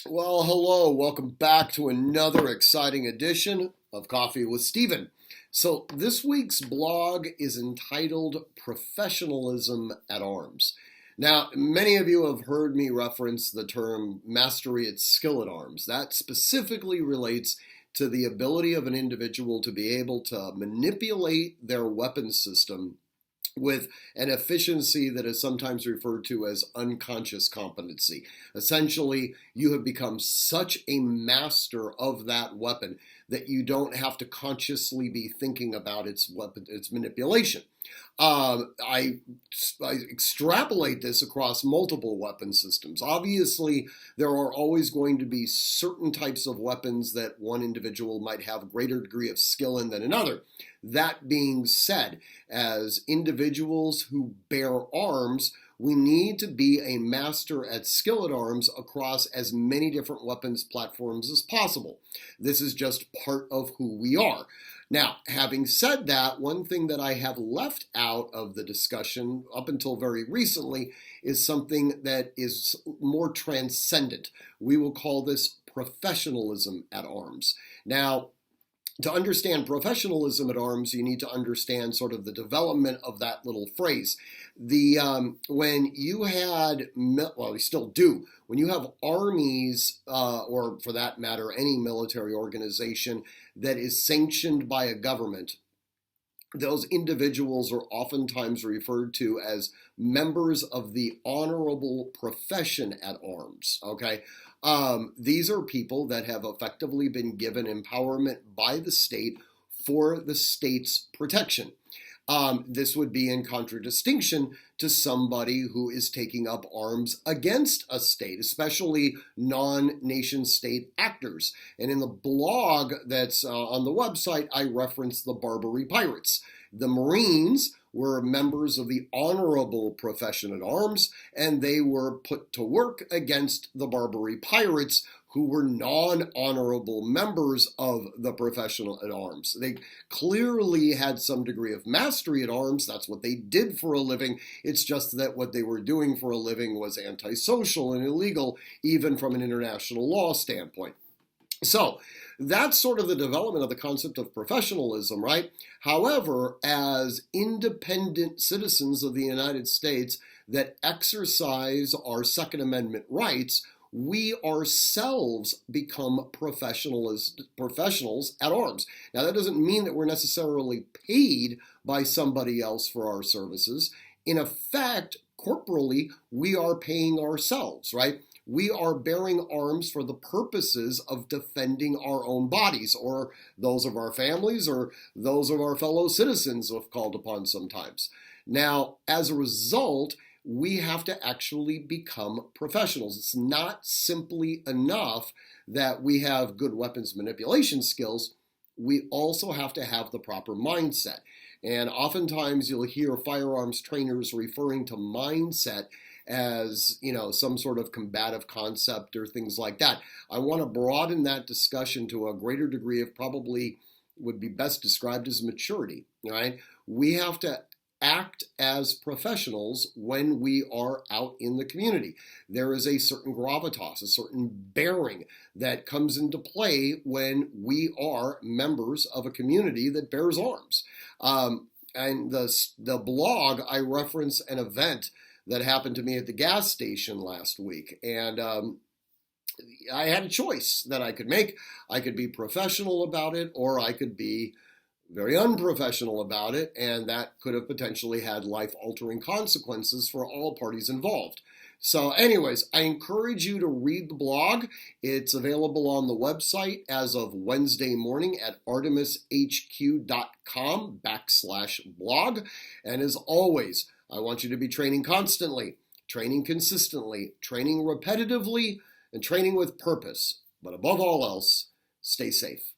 Well, hello. Welcome back to another exciting edition of Coffee with Stephen. So, this week's blog is entitled Professionalism at Arms. Now, many of you have heard me reference the term mastery at skill at arms. That specifically relates to the ability of an individual to be able to manipulate their weapon system with an efficiency that is sometimes referred to as unconscious competency. Essentially, you have become such a master of that weapon that you don't have to consciously be thinking about its weapon, its manipulation. I extrapolate this across multiple weapon systems. Obviously, there are always going to be certain types of weapons that one individual might have a greater degree of skill in than another. That being said, as individuals who bear arms, we need to be a master at skill at arms across as many different weapons platforms as possible. This is just part of who we are. Now, having said that, one thing that I have left out of the discussion up until very recently is something that is more transcendent. We will call this professionalism at arms. Now, to understand professionalism at arms, you need to understand sort of the development of that little phrase. When you had, well, you still do, when you have armies, or for that matter, any military organization that is sanctioned by a government, those individuals are oftentimes referred to as members of the honorable profession at arms, okay? These are people that have effectively been given empowerment by the state for the state's protection. This would be in contradistinction to somebody who is taking up arms against a state, especially non-nation state actors. And in the blog that's on the website, I reference the Barbary Pirates. The Marines were members of the honorable profession at arms, and they were put to work against the Barbary Pirates, who were non-honorable members of the professional at arms. They clearly had some degree of mastery at arms. That's what they did for a living. It's just that what they were doing for a living was antisocial and illegal, even from an international law standpoint. So that's sort of the development of the concept of professionalism, right? However, as independent citizens of the United States that exercise our Second Amendment rights, we ourselves become professionals at arms. Now, that doesn't mean that we're necessarily paid by somebody else for our services. In effect, corporally, we are paying ourselves, right? We are bearing arms for the purposes of defending our own bodies, or those of our families, or those of our fellow citizens if called upon sometimes. Now, as a result, we have to actually become professionals. It's not simply enough that we have good weapons manipulation skills. We also have to have the proper mindset. And oftentimes you'll hear firearms trainers referring to mindset as, some sort of combative concept or things like that. I want to broaden that discussion to a greater degree of probably would be best described as maturity, right? We have to act as professionals when we are out in the community. There is a certain gravitas, a certain bearing that comes into play when we are members of a community that bears arms. And the blog, I reference an event that happened to me at the gas station last week. And I had a choice that I could make. I could be professional about it, or I could be very unprofessional about it, and that could have potentially had life-altering consequences for all parties involved. So anyways, I encourage you to read the blog. It's available on the website as of Wednesday morning at artemishq.com/blog. And as always, I want you to be training constantly, training consistently, training repetitively, and training with purpose. But above all else, stay safe.